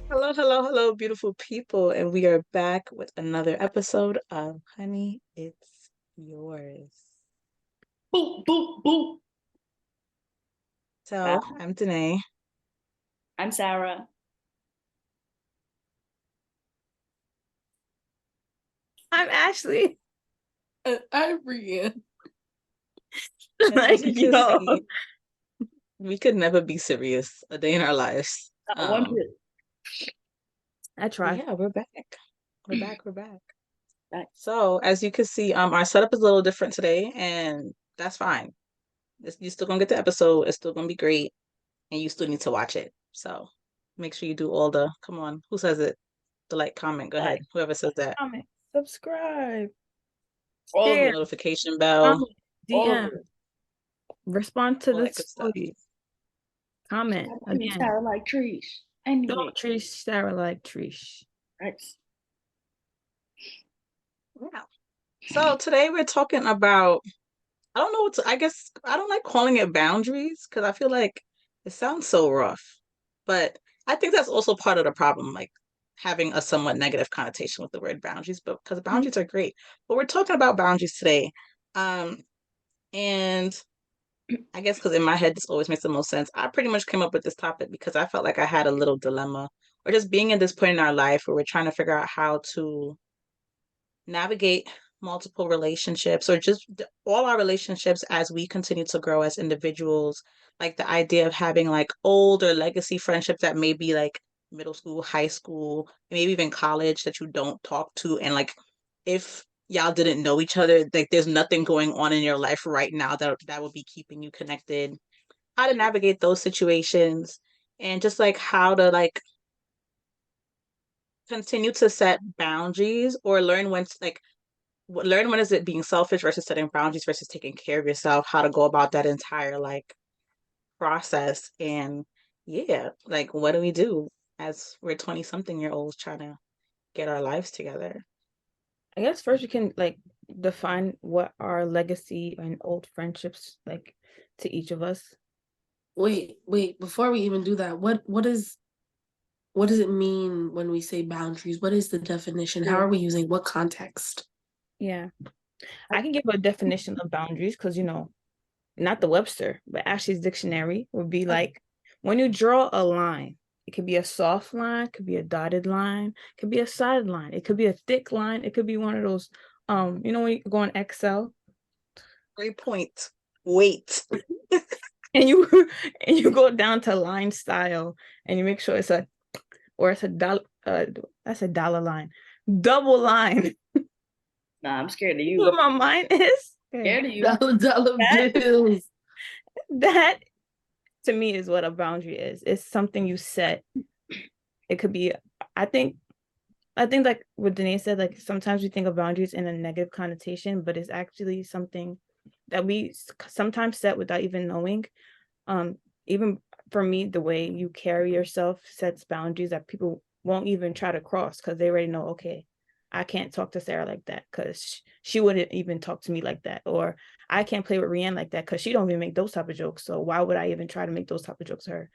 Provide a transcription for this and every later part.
Hello, hello, hello, beautiful people. And we are back with another episode of Honey, It's Yours. Boop, boop, boop. So Wow. I'm Danae. I'm Sarah. I'm Ashley. I'm Brienne. And as Like, you can yo, see, we could never be serious a day in our lives. One hit. I But try. yeah, we're back. We're back. We're back. Back. So as you can see, our setup is a little different today, and that's fine. You're still gonna get the episode. It's still gonna be great, and you still need to watch it. So make sure you do all the, come on, who says it? The like, comment, go ahead. Like, Whoever says that. Comment, subscribe, all of share, it. Notification bell, comment, All of DM, it. respond to all the that good stuff. story, comment Stop treating again. Sarah like trees. Anyway. Don't treat Sarah like Trish. Right. Yeah. So today we're talking about, I don't know what to, I guess I don't like calling it boundaries because I feel like it sounds so rough. But I think that's also part of the problem, like having a somewhat negative connotation with the word boundaries, but because Mhm. boundaries are great. But we're talking about boundaries today. Um, and I guess because in my head this always makes the most sense. I pretty much came up with this topic because I felt like I had a little dilemma, or just being in this point in our life where we're trying to figure out how to navigate multiple relationships, or just all our relationships as we continue to grow as individuals. Like the idea of having like old or legacy friendships that may be like middle school, high school, maybe even college that you don't talk to. And like if y'all didn't know each other, like there's nothing going on in your life right now that would be keeping you connected. How to navigate those situations, and just like how to like continue to set boundaries, or learn when to, like learn when is it being selfish versus setting boundaries versus taking care of yourself, how to go about that entire like process. And yeah, like what do we do as we're 20 something year olds trying to get our lives together? I guess first we can like define what our legacy and old friendships like to each of us. Wait, before we even do that, what does it mean when we say boundaries? What is the definition? How Cool. are we using what context? Yeah. I can give a definition of boundaries because not the Webster, but Ashley's dictionary would be like when you draw a line, it could be a soft line, it could be a dotted line, it could be a solid line, it could be a thick line, it could be one of those when you go on Excel 3 point wait. and you and you go down to line style and you make sure it's a dollar that's a dollar line. Double line. Nah, I'm scared of What you. my mind is. Okay. Scared of you. Dollar That bills. that to me is what a boundary is. It's something you set. It could be, I think, like what Danae said, like sometimes we think of boundaries in a negative connotation, but it's actually something that we sometimes set without even knowing. Um, Even for me, the way you carry yourself sets boundaries that people won't even try to cross because they already know, okay, I can't talk to Sarah like that because she wouldn't even talk to me like that. Or I can't play with Rianne like that because she don't even make those type of jokes. So why would I even try to make those type of jokes to her?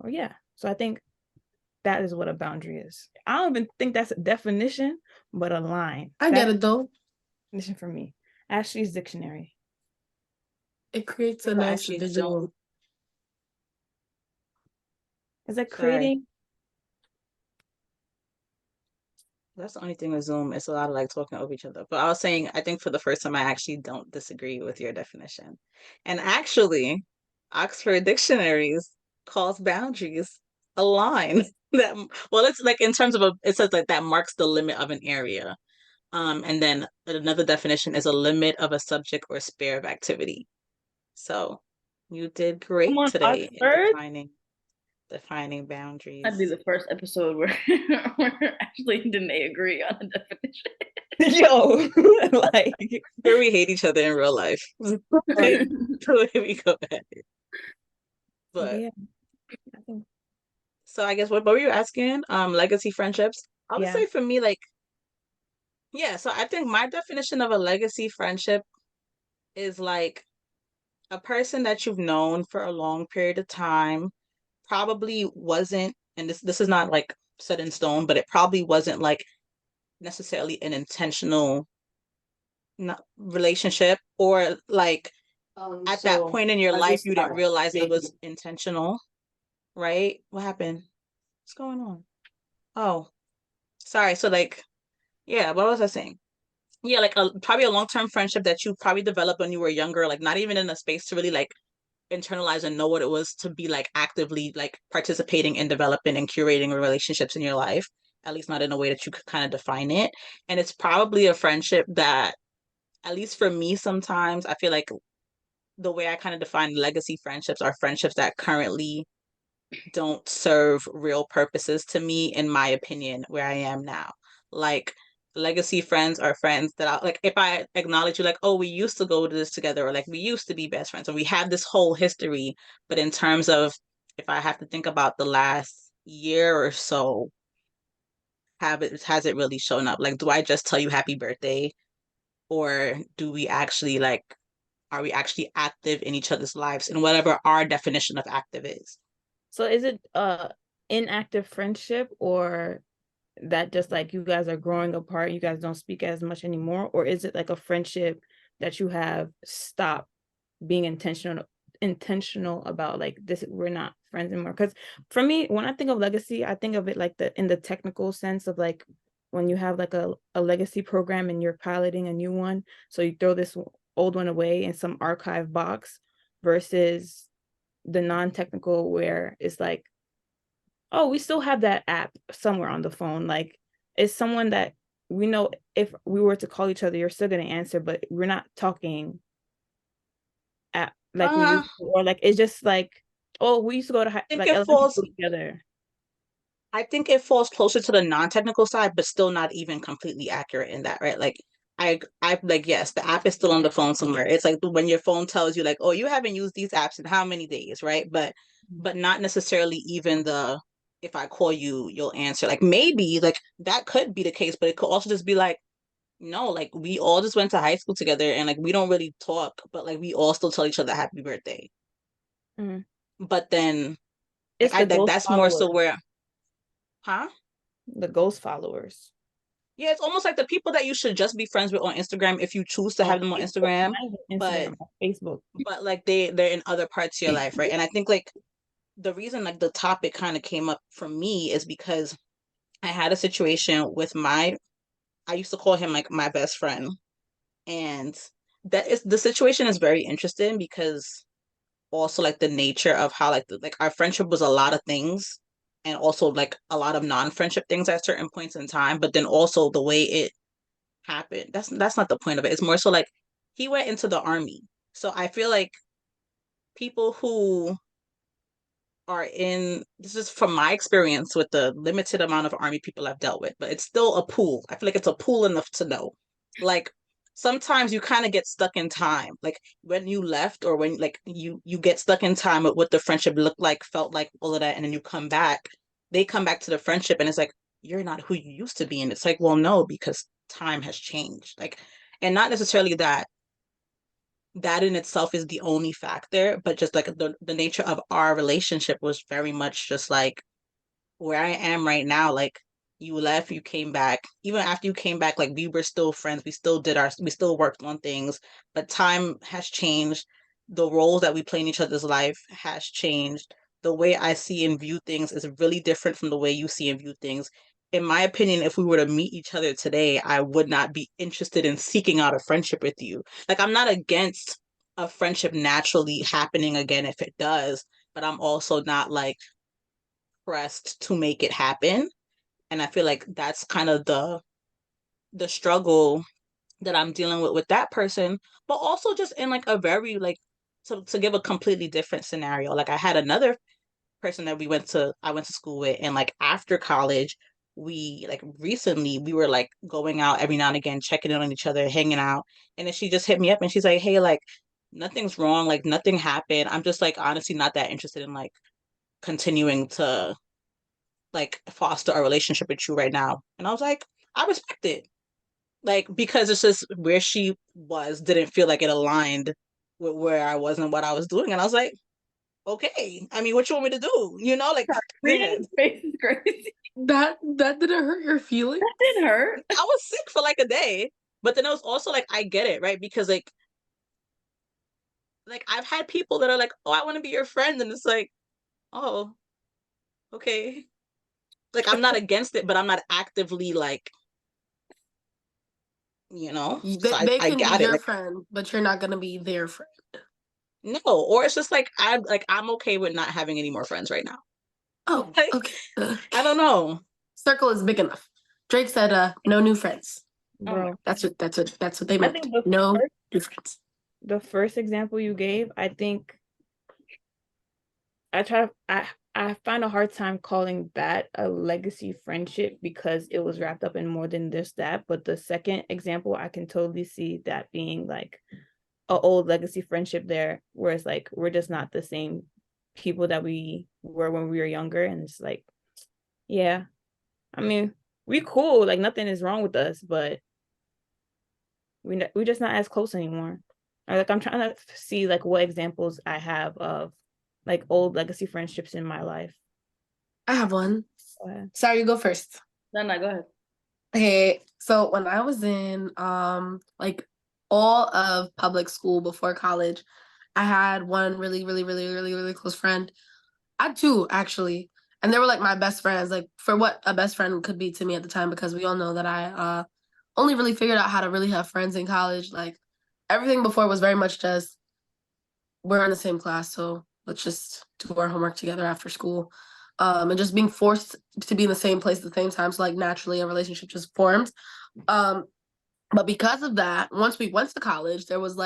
Or yeah. So I think that is what a boundary is. I don't even think that's a definition, but a line. I get That's it though. a definition for me. Ashley's dictionary. It creates a People nice actually don't. visual. It's like Sorry, creating. that's the only thing with Zoom. It's a lot of like talking over each other. But I was saying, I think for the first time, I actually don't disagree with your definition. And actually, Oxford Dictionaries calls boundaries a line that, well, it's like in terms of it says like that marks the limit of an area. And then another definition is a limit of a subject or sphere of activity. So you did Come great on, today in Oxford. defining That'd be boundaries. the first episode where, where Ashley and Danae agree on a definition. Yo, like Where we hate each other in real life. Like, the way we go at it. but But yeah, I think so I guess what were you asking? Legacy friendships. I would yeah. say for me, like, yeah, so I think my definition of a legacy friendship is like a person that you've known for a long period of time, probably wasn't, and this is not like set in stone, but it probably wasn't like necessarily an intentional relationship, or like at that So point in your as a life you didn't start, realize it maybe. was intentional, right? What happened? What's going on? Oh, sorry. So like, yeah, what was I saying? Yeah, like probably a long-term friendship that you probably developed when you were younger, like not even in a space to really like internalize and know what it was to be like actively like participating in developing and curating relationships in your life, at least not in a way that you could kind of define it. And it's probably a friendship that, at least for me, sometimes I feel like the way I kind of define legacy friendships are friendships that currently don't serve real purposes to me, in my opinion, where I am now. Like, legacy friends are friends that I like, if I acknowledge you, like, oh, we used to go to this together, or like we used to be best friends, or we have this whole history. But in terms of, if I have to think about the last year or so, has it really shown up? Like, do I just tell you happy birthday? Or do we actually like, are we actually active in each other's lives, and whatever our definition of active is? So is it inactive friendship, or that just like you guys are growing apart, you guys don't speak as much anymore, or is it like a friendship that you have stopped being intentional about, like, this, we're not friends anymore? Because for me, when I think of legacy, I think of it like the in the technical sense of like when you have like a legacy program and you're piloting a new one, so you throw this old one away in some archive box, versus the non-technical where it's like, oh, we still have that app somewhere on the phone. Like, it's someone that we know if we were to call each other, you're still gonna answer, but we're not talking at like we Uh, used to, or like it's just like, oh, we used to go to think like it elementary falls school together. I think it falls closer to the non-technical side, but still not even completely accurate in that, right? Like I like, yes, the app is still on the phone somewhere. It's like when your phone tells you like, oh, you haven't used these apps in how many days, right? But not necessarily even the, if I call you, you'll answer. Like maybe like that could be the case, but it could also just be like, no, like we all just went to high school together and like we don't really talk, but like we all still tell each other happy birthday. Mhm. But then like It's I the like ghost that's more so followers, where, huh? the ghost followers. Yeah, it's almost like the people that you should just be friends with on Instagram if you choose to On have them on Facebook, Instagram, not even but Instagram, on Facebook. like they're in other parts of your life, right? And I think like the reason like the topic kind of came up for me is because I had a situation with I used to call him like my best friend, and that is the situation is very interesting because also like the nature of how like like our friendship was a lot of things, and also like a lot of non-friendship things at certain points in time, but then also the way it happened. That's not the point of it. It's more so like he went into the army. So I feel like people who are in, this is from my experience with the limited amount of army people I've dealt with, but it's still a pool. I feel like it's a pool enough to know. Like sometimes you kind of get stuck in time. Like when you left, or when like you get stuck in time with what the friendship looked like, felt like, all of that, and then you come back, they come back to the friendship and it's like, you're not who you used to be. And it's like, well, no, because time has changed. Like, and not necessarily that that in itself is the only factor, but just like the nature of our relationship was very much just like where I am right now. Like you left, you came back. Even after you came back, like we were still friends. We still worked on things, but time has changed. The roles that we play in each other's life has changed. The way I see and view things is really different from the way you see and view things. In my opinion, if we were to meet each other today, I would not be interested in seeking out a friendship with you. Like I'm not against a friendship naturally happening again if it does, but I'm also not like pressed to make it happen. And I feel like that's kind of the struggle that I'm dealing with that person, but also just in like a very like, to give a completely different scenario. Like I had another person that I went to school with, and like after college, we like recently we were like going out every now and again, checking in on each other, hanging out. And then she just hit me up and she's like, hey, like nothing's wrong, like nothing happened. I'm just like honestly not that interested in like continuing to like foster a relationship with you right now. And I was like, I respect it. Like, because it's just where she was didn't feel like it aligned with where I was and what I was doing. And I was like, okay. I mean, what you want me to do? You know, like, go Reading ahead. his face is crazy. That didn't hurt your feelings? That didn't hurt. I was sick for like a day, but then it was also like, I get it, right? Because like I've had people that are like, oh, I want to be your friend, and it's like, oh, okay. Like I'm not against it, but I'm not actively like, So They I can be got it. your Like friend, but you're not gonna be their friend. no, or it's just like I'm okay with not having any more friends right now. Oh, Like okay. I don't know. Circle is big enough. Drake said, no new friends. Oh my. Bro. That's what they I meant. think No new friends. the first example you gave, I think I find a hard time calling that a legacy friendship because it was wrapped up in more than just that. But the second example, I can totally see that being like a old legacy friendship there, where it's like we're just not the same people that we were when we were younger. And it's like, yeah, I mean, we cool, like nothing is wrong with us, but we're just not as close anymore. Or like I'm trying to see like what examples I have of like old legacy friendships in my life. I have one. Go ahead. Sorry, you go first. No, go ahead. Okay, so when I was in like all of public school before college, I had one really, really, really, really, really close friend. I had two actually, and they were like my best friends, like for what a best friend could be to me at the time, because we all know that I only really figured out how to really have friends in college. Like everything before was very much just we're in the same class, so let's just do our homework together after school. And just being forced to be in the same place at the same time. So like naturally a relationship just formed. Um, but because of that, once we went to college, there was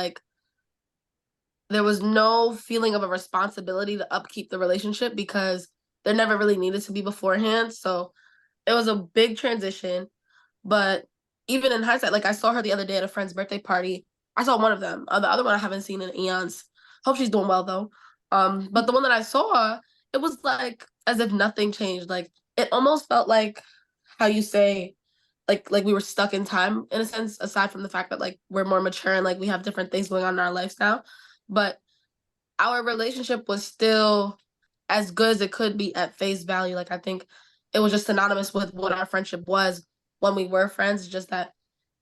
no feeling of a responsibility to upkeep the relationship because there never really needed to be beforehand. So it was a big transition. But even in hindsight, like I saw her the other day at a friend's birthday party. I saw one of them. The other one I haven't seen in eons. Hope she's doing well though. But the one that I saw, it was like as if nothing changed. Like it almost felt like how you say, like we were stuck in time in a sense, aside from the fact that like we're more mature and like we have different things going on in our lives now. But our relationship was still as good as it could be at face value. Like I think it was just synonymous with what our friendship was when we were friends, just that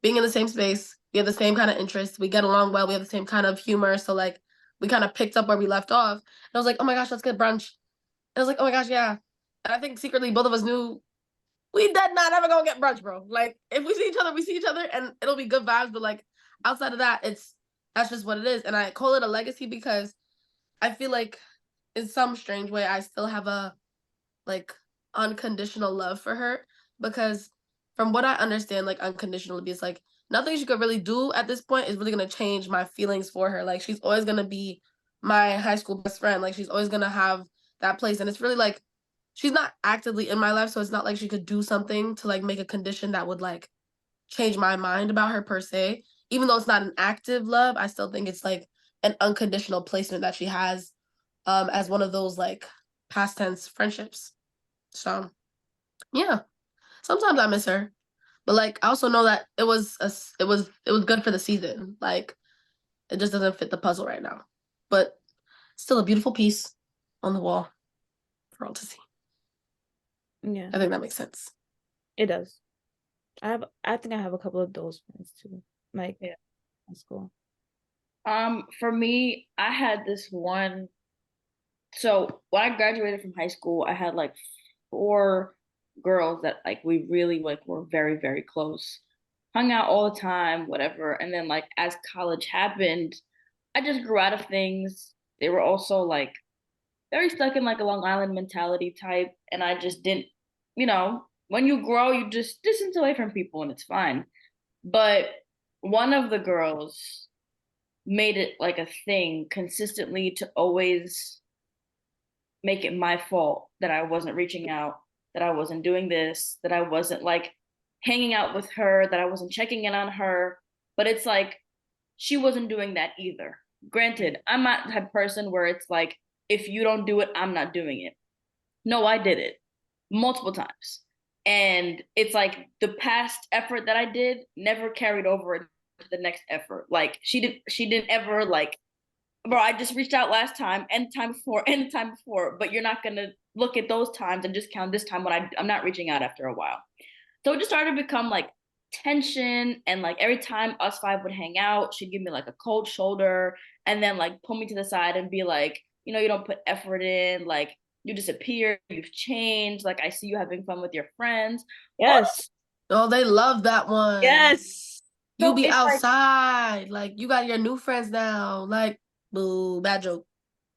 being in the same space, we have the same kind of interests, we get along well, we have the same kind of humor. So like we kind of picked up where we left off. And I was like, oh my gosh, let's get brunch. And I was like, oh my gosh, yeah. And I think secretly both of us knew we dead not ever gonna get brunch, bro. Like if we see each other, we see each other and it'll be good vibes. But like outside of that, that's just what it is. And I call it a legacy because I feel like in some strange way I still have a like unconditional love for her because from what I understand, like unconditional abuse, like nothing she could really do at this point is really gonna change my feelings for her. Like she's always gonna be my high school best friend. Like she's always gonna have that place. And it's really like she's not actively in my life, so it's not like she could do something to like make a condition that would like change my mind about her per se. Even though it's not an active love, I still think it's like an unconditional placement that she has as one of those like past tense friendships. So yeah, sometimes I miss her, but like I also know that it was good for the season. Like it just doesn't fit the puzzle right now, but still a beautiful piece on the wall for all to see. Yeah, I think that makes sense. it does. I think I have a couple of those friends too. Like Yeah. that's cool. For me, I had this one. So when I graduated from high school, I had like four girls that like we really like were very, very close. Hung out all the time, whatever. And then like as college happened, I just grew out of things. They were also like very stuck in like a Long Island mentality type. And I just didn't, when you grow, you just distance away from people and it's fine. But one of the girls made it like a thing consistently to always make it my fault that I wasn't reaching out, that I wasn't doing this, that I wasn't like hanging out with her, that I wasn't checking in on her. But it's like she wasn't doing that either. Granted, I'm not the type of person where it's like, if you don't do it, I'm not doing it. No, I did it multiple times. And it's like the past effort that I did never carried over to the next effort. Like she didn't ever like bro, I just reached out last time and the time before and the time before, but you're not gonna look at those times and just count this time when I'm not reaching out after a while. So it just started to become like tension, and like every time us five would hang out, she'd give me like a cold shoulder and then like pull me to the side and be like, you don't put effort in, like you disappear, you've changed, like I see you having fun with your friends. Yes. Oh, they love that one. Yes. You So be it's like, outside. Like, you got your new friends now. Like, boo, bad joke.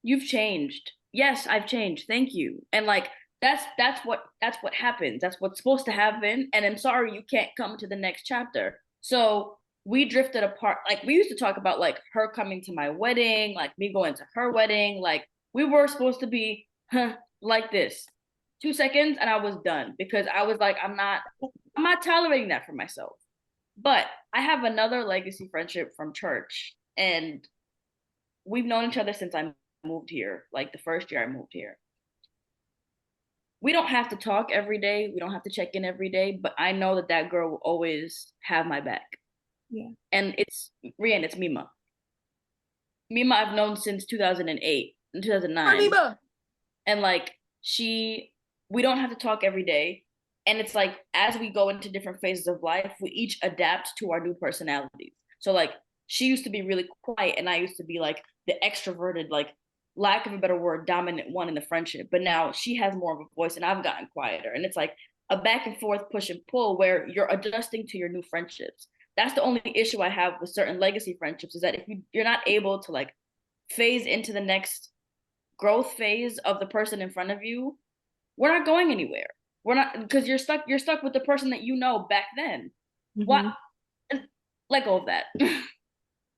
you've changed. Yes, I've changed. Thank you. And like that's what happens. That's what's supposed to happen. And I'm sorry you can't come to the next chapter. So we drifted apart. Like we used to talk about like her coming to my wedding, like me going to her wedding. Like we were supposed to be like this. 2 seconds and I was done because I was like, I'm not tolerating that for myself. But I have another legacy friendship from church, and we've known each other since I moved here, like the first year I moved here. We don't have to talk every day. We don't have to check in every day, but I know that that girl will always have my back. Yeah. And it's Rian, it's Mima. Mima, I've known since 2008 and 2009. Arriba. And like we don't have to talk every day. And it's like as we go into different phases of life, we each adapt to our new personalities. So like she used to be really quiet and I used to be like the extroverted, like lack of a better word, dominant one in the friendship. But now she has more of a voice and I've gotten quieter. And it's like a back and forth push and pull where you're adjusting to your new friendships. That's the only issue I have with certain legacy friendships, is that if you're not able to like phase into the next growth phase of the person in front of you, we're not going anywhere. We're not, because you're stuck with the person that you know back then. What? Let go of that.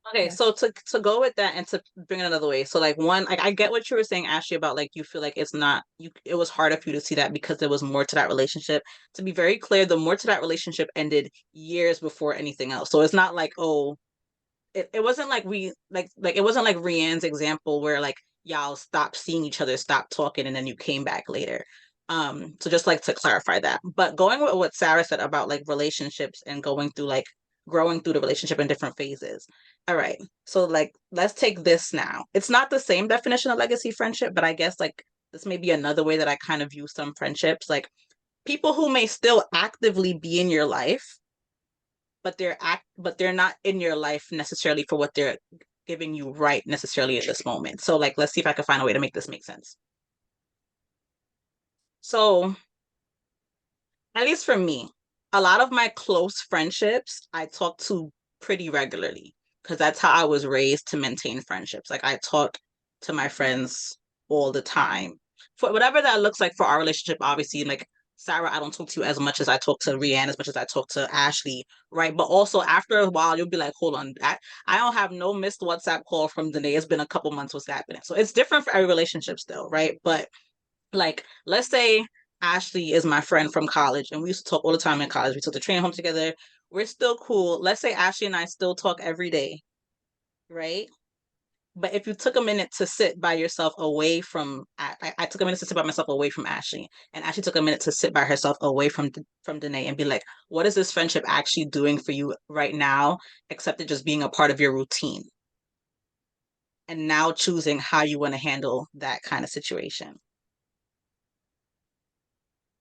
Okay, Yeah. so to go with that and to bring it another way, so like one, like I get what you were saying, Ashley, about like you feel like it's not you. It was harder for you to see that because there was more to that relationship. To be very clear, the more to that relationship ended years before anything else. So it's not like, oh, it wasn't like we like it wasn't like Rianne's example where like y'all stopped seeing each other, stopped talking, and then you came back later. So just like to clarify that. But going with what Sarah said about like relationships and going through like growing through the relationship in different phases. All right. So like let's take this now. It's not the same definition of legacy friendship, but I guess like this may be another way that I kind of view some friendships. Like people who may still actively be in your life, but they're not in your life necessarily for what they're giving you right necessarily at this moment. So like let's see if I can find a way to make this make sense. So at least for me, a lot of my close friendships I talk to pretty regularly because that's how I was raised to maintain friendships. Like I talk to my friends all the time. For whatever that looks like for our relationship, obviously, like Sarah, I don't talk to you as much as I talk to Rianne, as much as I talk to Ashley, right? But also after a while, you'll be like, hold on, I don't have no missed WhatsApp call from Danae. It's been a couple months. What's happening? So it's different for every relationship still, right? But like, let's say Ashley is my friend from college and we used to talk all the time in college. We took the train home together. We're still cool. Let's say Ashley and I still talk every day, right? But if you took a minute to sit by yourself away from, I took a minute to sit by myself away from Ashley, and Ashley took a minute to sit by herself away from Danae and be like, what is this friendship actually doing for you right now, except it just being a part of your routine? And now choosing how you want to handle that kind of situation.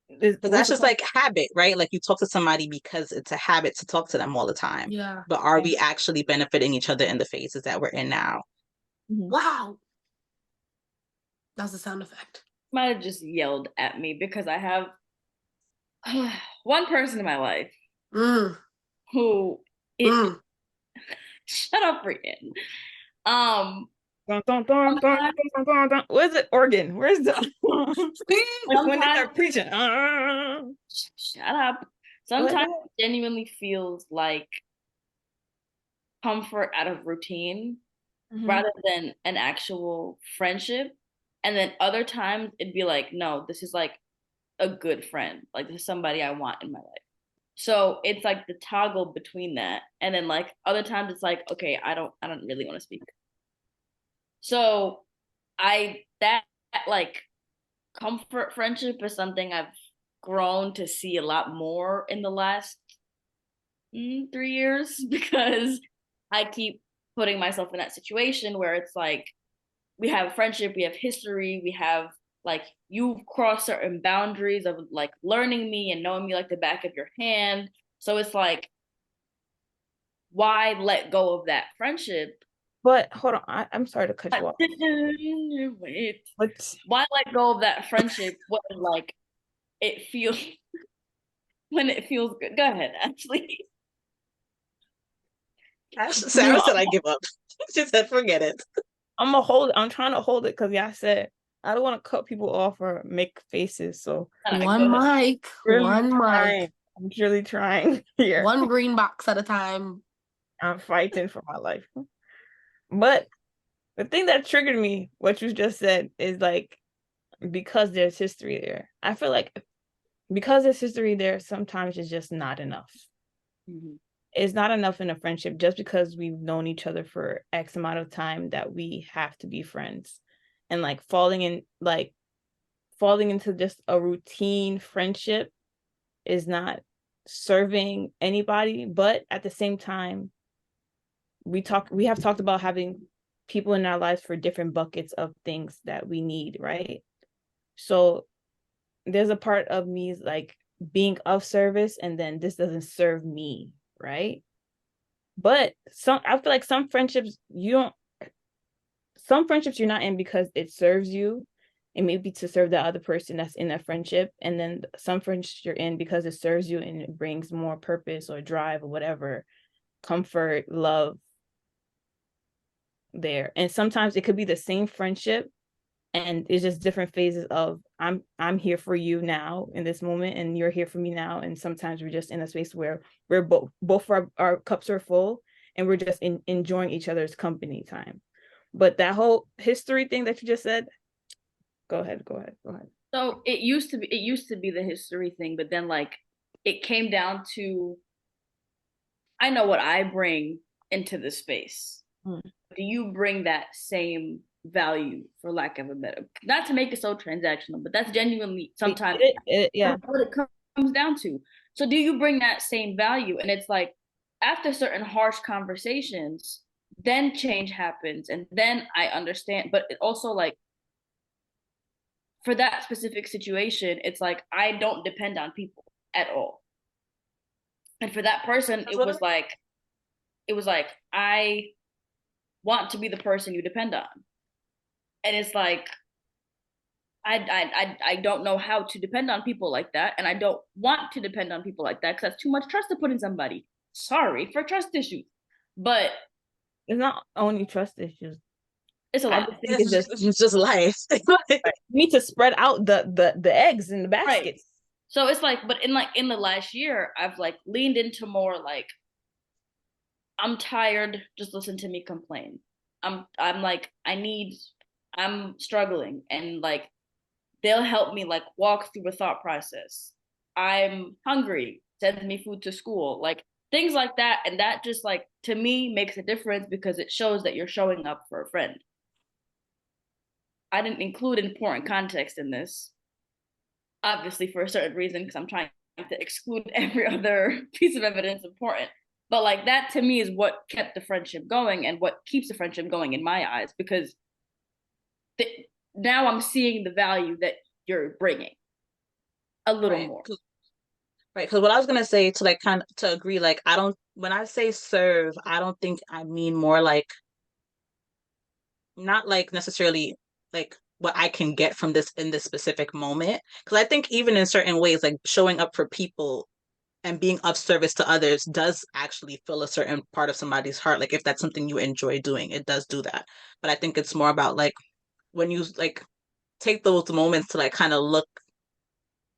Because that's just like habit, right? Like you talk to somebody because it's a habit to talk to them all the time. Yeah. But are we actually benefiting each other in the phases that we're in now? Wow. That's the sound effect. Might have just yelled at me because I have one person in my life who shut up, Brian. Dun, dun, dun, dun, dun, dun, dun. Where's the organ? Where's the when they start preaching? Shut up. Sometimes it genuinely feels like comfort out of routine rather than an actual friendship. And then other times it'd be like, no, this is like a good friend. Like this is somebody I want in my life. So it's like the toggle between that. And then like other times it's like, okay, I don't really want to speak. So that like comfort friendship is something I've grown to see a lot more in the last 3 years because I keep putting myself in that situation where it's like we have friendship, we have history, we have like you've crossed certain boundaries of like learning me and knowing me like the back of your hand. So it's like, why let go of that friendship? But hold on, I'm sorry to cut you off. Wait. But Why let go of that friendship when like it feels when it feels good? Go ahead, Ashley. Sarah said I give up. She said forget it. I'm trying to hold it because y'all said I don't want to cut people off or make faces. So One mic, one mic, I'm really trying here. one green box at a time. I'm fighting for my life. But the thing that triggered me, what you just said, is like because there's history there. I feel like because there's history there, sometimes it's just not enough. Mm-hmm. It's not enough in a friendship just because we've known each other for X amount of time that we have to be friends. And like falling into just a routine friendship is not serving anybody. But at the same time, we have talked about having people in our lives for different buckets of things that we need, right? So there's a part of me like being of service, and then this doesn't serve me, right? But I feel like some friendships you're not in because it serves you. It may be to serve the other person that's in that friendship. And then some friendships you're in because it serves you and it brings more purpose or drive or whatever, comfort, love there. And sometimes it could be the same friendship and it's just different phases of I'm here for you now in this moment and you're here for me now. And sometimes we're just in a space where we're both our cups are full and we're just enjoying each other's company time. But that whole history thing that you just said, go ahead. So it used to be the history thing, but then like it came down to I know what I bring into the space. Hmm. Do you bring that same value, for lack of a better, not to make it so transactional, but that's genuinely sometimes Yeah. what it comes down to. So do you bring that same value? And it's like after certain harsh conversations, then change happens, and then I understand. But it also like for that specific situation, it's like I don't depend on people at all. And for that person, it was like I want to be the person you depend on. And it's like I don't know how to depend on people like that, and I don't want to depend on people like that because that's too much trust to put in somebody. Sorry for trust issues, but it's not only trust issues. it's a I lot. just think It's just life. you need to spread out the eggs in the Right. baskets. So it's like, but in the last year, I've like leaned into more like I'm tired. Just listen to me complain. I'm like I'm struggling, and like they'll help me like walk through a thought process. I'm hungry, send me food to school, like things like that. And that just like to me makes a difference because it shows that you're showing up for a friend. I didn't include important context in this, obviously for a certain reason, because I'm trying to exclude every other piece of evidence important. But like that to me is what kept the friendship going and what keeps the friendship going in my eyes, because now I'm seeing the value that you're bringing a little more. Right, because what I was gonna say to like kind of to agree, like I don't when I say serve, I don't think I mean more like not like necessarily like what I can get from this in this specific moment. Because I think even in certain ways, like showing up for people and being of service to others does actually fill a certain part of somebody's heart. Like if that's something you enjoy doing, it does do that. But I think it's more about like when you like take those moments to like kind of look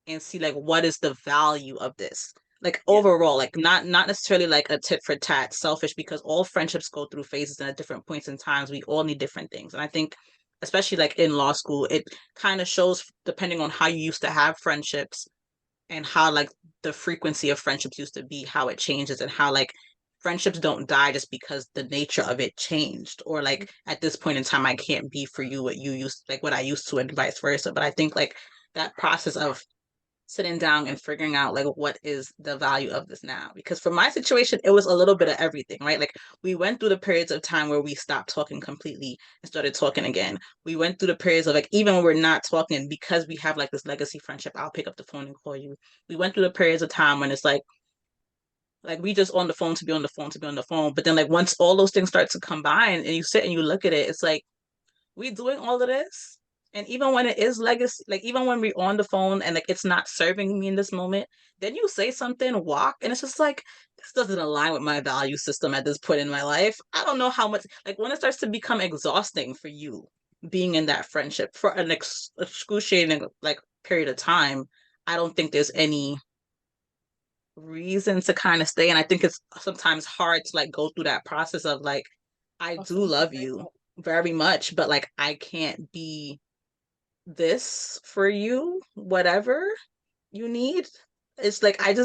and see like what is the value of this like overall, like not necessarily like a tit for tat selfish, because all friendships go through phases and at different points in times we all need different things. And I think especially like in law school it kind of shows depending on how you used to have friendships and how like the frequency of friendships used to be, how it changes, and how like friendships don't die just because the nature of it changed, or like at this point in time I can't be for you what you used like what I used to and vice versa. But I think like that process of sitting down and figuring out like what is the value of this now. Because for my situation, it was a little bit of everything, right? Like we went through the periods of time where we stopped talking completely and started talking again. We went through the periods of like even when we're not talking, because we have like this legacy friendship, I'll pick up the phone and call you. We went through the periods of time when it's like we just on the phone to be on the phone to be on the phone. But then like once all those things start to combine and you sit and you look at it, it's like we doing all of this. And even when it is legacy, like even when we're on the phone and like it's not serving me in this moment, then you say something, walk, and it's just like this doesn't align with my value system at this point in my life. I don't know how much like when it starts to become exhausting for you being in that friendship for an excruciating like period of time, I don't think there's any reason to kind of stay. And I think it's sometimes hard to like go through that process of like, I do love you very much, but like I can't be this for you, whatever you need. It's like and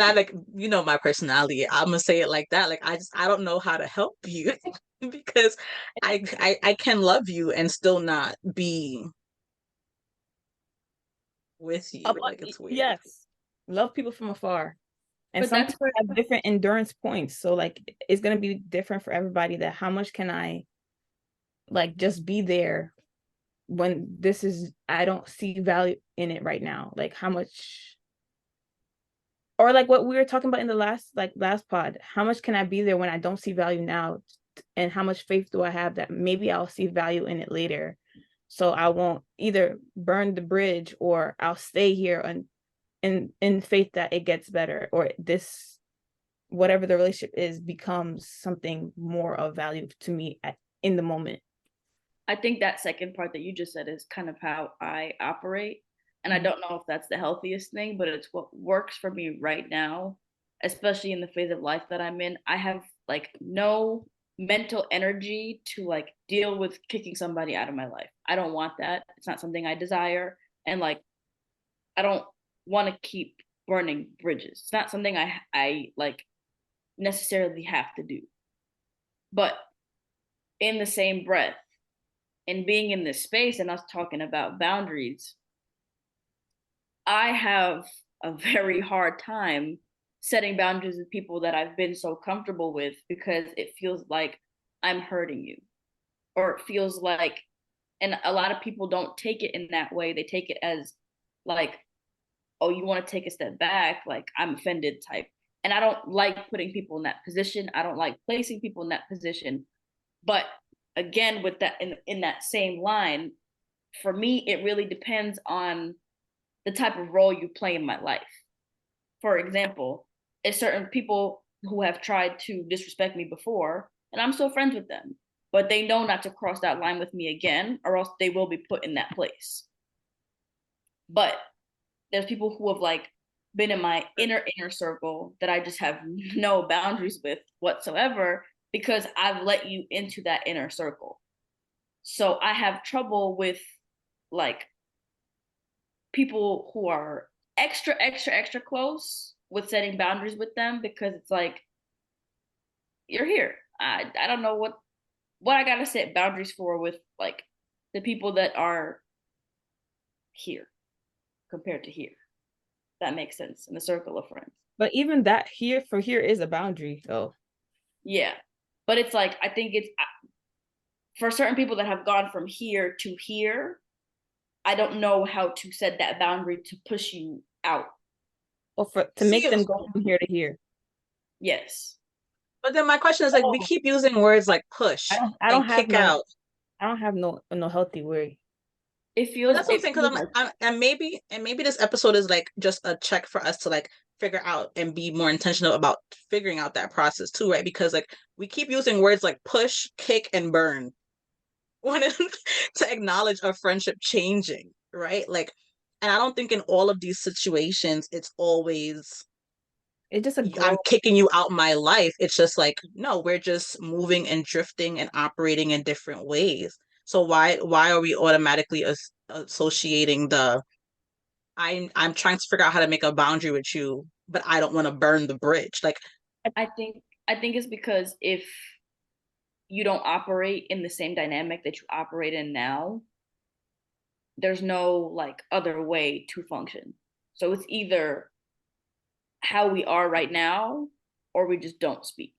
I like my personality. I'm gonna say it like that. Like I don't know how to help you because I can love you and still not be with you. Like it's weird. Yes, love people from afar. And But some that's people have different endurance points. So like it's gonna be different for everybody that how much can I like just be there when this is I don't see value in it right now. Like how much or like what we were talking about in the last pod, how much can I be there when I don't see value now? And how much faith do I have that maybe I'll see value in it later? So I won't either burn the bridge or I'll stay here and in faith that it gets better or this whatever the relationship is becomes something more of value to me in the moment. I think that second part that you just said is kind of how I operate. And I don't know if that's the healthiest thing, but it's what works for me right now, especially in the phase of life that I'm in. I have like no mental energy to like deal with kicking somebody out of my life. I don't want that. It's not something I desire. And like, I don't want to keep burning bridges. It's not something I like necessarily have to do. But in the same breath, and being in this space and us talking about boundaries, I have a very hard time setting boundaries with people that I've been so comfortable with because it feels like I'm hurting you. Or it feels like, and a lot of people don't take it in that way. They take it as like, oh, you want to take a step back, like I'm offended type. And I don't like putting people in that position. I don't like placing people in that position. But again, with that in that same line, for me, it really depends on the type of role you play in my life. For example, it's certain people who have tried to disrespect me before, and I'm still friends with them, but they know not to cross that line with me again, or else they will be put in that place. But there's people who have like been in my inner circle that I just have no boundaries with whatsoever because I've let you into that inner circle. So I have trouble with like people who are extra close with setting boundaries with them because it's like you're here. I don't know what I gotta set boundaries for with like the people that are here compared to here. That makes sense in the circle of friends. But even that here is a boundary though. Yeah, but it's like I think it's for certain people that have gone from here to here. I don't know how to set that boundary to push you out. Or to make See, them go from here to here. Yes. but then my question is like we keep using words like push I and don't have kick out. no healthy way. It But feels that's what I'm it saying feels because like and maybe this episode is like just a check for us to like figure out and be more intentional about figuring out that process too, right? Because like we keep using words like push, kick, and burn when to acknowledge a friendship changing, right? Like, and I don't think in all of these situations it's always It's just a I'm grow. kicking you out my life. It's just like, no, we're just moving and drifting and operating in different ways. So why are we automatically associating the I'm trying to figure out how to make a boundary with you, but I don't want to burn the bridge. Like I think I think it's because if you don't operate in the same dynamic that you operate in now, there's no like other way to function. So it's either how we are right now or we just don't speak.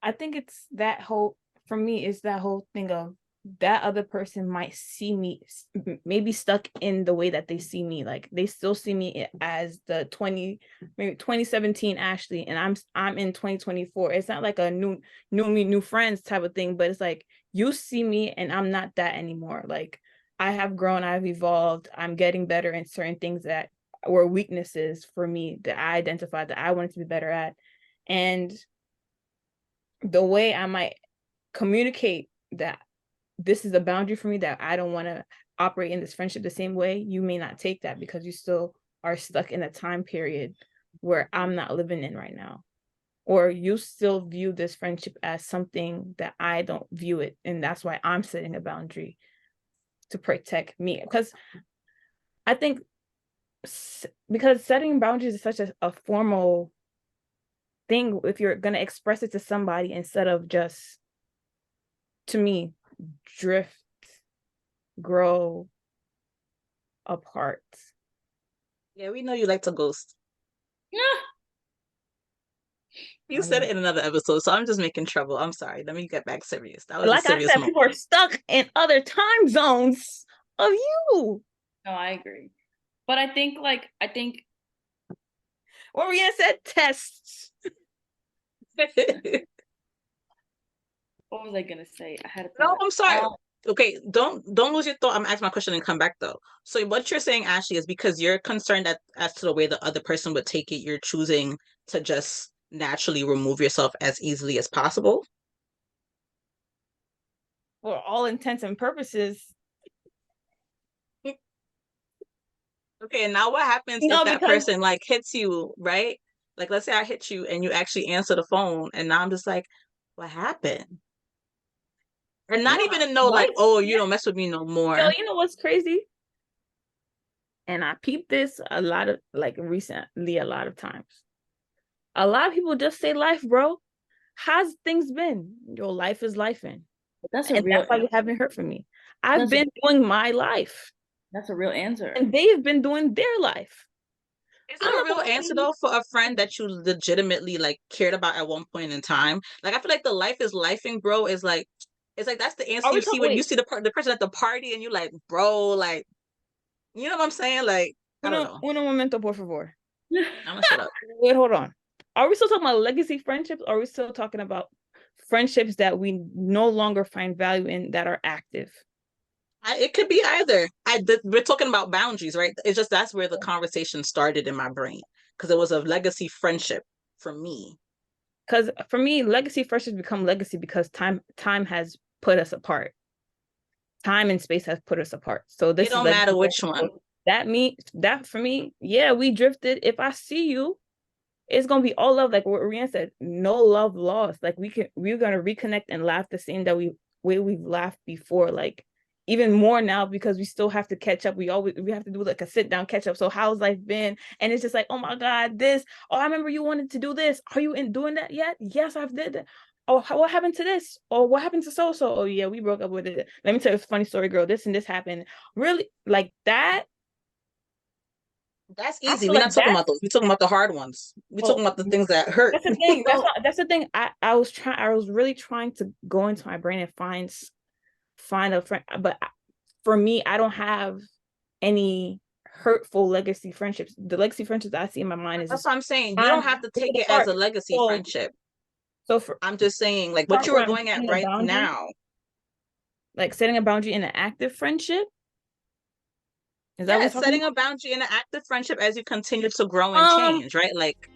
I think it's that whole, for me, it's that whole thing of that other person might see me maybe stuck in the way that they see me. Like they still see me as the maybe 2017 Ashley, and I'm in 2024. It's not like a new friends type of thing, but it's like you see me and I'm not that anymore. Like I have grown, I've evolved, I'm getting better in certain things that were weaknesses for me that I identified that I wanted to be better at. And the way I might communicate that this is a boundary for me, that I don't want to operate in this friendship the same way, you may not take that because you still are stuck in a time period where I'm not living in right now. Or you still view this friendship as something that I don't view it. And that's why I'm setting a boundary to protect me. Because I think because setting boundaries is such a formal thing if you're going to express it to somebody instead of just, to me, drift, grow apart. Yeah, we know you like to ghost. Yeah. You said it in another episode, so I'm just making trouble. I'm sorry. Let me get back serious. That was Like a serious I said, moment. people are stuck in other time zones of you. No, I agree. But I think What Rihanna said, tests. what was I gonna say? I had a No, thought. I'm sorry. Okay, don't lose your thought. I'm asking my question and come back though. So what you're saying, Ashley, is because you're concerned that as to the way the other person would take it, you're choosing to just naturally remove yourself as easily as possible. For all intents and purposes. Okay, and now what happens if that person like hits you, right? Like let's say I hit you and you actually answer the phone, and now I'm just like, what happened? And not even to know like, oh, you don't mess with me no more. Yo, you know what's crazy? And I peeped this a lot of recently, a lot of times. A lot of people just say life, bro. How's things been? Your life is lifing. That's That's why you haven't heard from me. I've been doing my life. That's a real answer. And they've been doing their life. Is it a real answer though for a friend that you legitimately like cared about at one point in time? Like I feel like the life is lifing, bro, is like it's like that's the answer you see when you see the person at the party and you like, bro, like you know what I'm saying? Like I don't know. Uno momento, por favor. I'm gonna shut up. Wait, hold on. Are we still talking about legacy friendships? Or are we still talking about friendships that we no longer find value in that are active? It could be either. We're talking about boundaries, right? It's just that's where the conversation started in my brain because it was a legacy friendship for me. Because for me, legacy friendships become legacy because time has put us apart. Time and space has put us apart. So this it don't matter which one. That for me, yeah, we drifted. If I see you, it's gonna be all love, like what Rian said. No love lost. Like we're gonna reconnect and laugh the same that we've laughed before. Like even more now because we still have to catch up. We have to do like a sit down catch up. So how's life been? And it's just like, oh my God, this. Oh, I remember you wanted to do this. Are you in doing that yet? Yes, I've did that. Oh, what happened to this? Or what happened to so? Oh yeah, we broke up with it. Let me tell you a funny story, girl. This and this happened. Really, like that. That's easy. We're not talking about those. We're talking about the hard ones. We're talking about the things that hurt. That's the thing. That's the thing. I was really trying to go into my brain and find a friend, but for me, I don't have any hurtful legacy friendships. The legacy friendships I see in my mind is that's what I'm saying. You don't have to take it as a legacy friendship. So I'm just saying, like what you were going at right now, like setting a boundary in an active friendship. Is that setting a boundary in an active friendship as you continue to grow and change, right? Like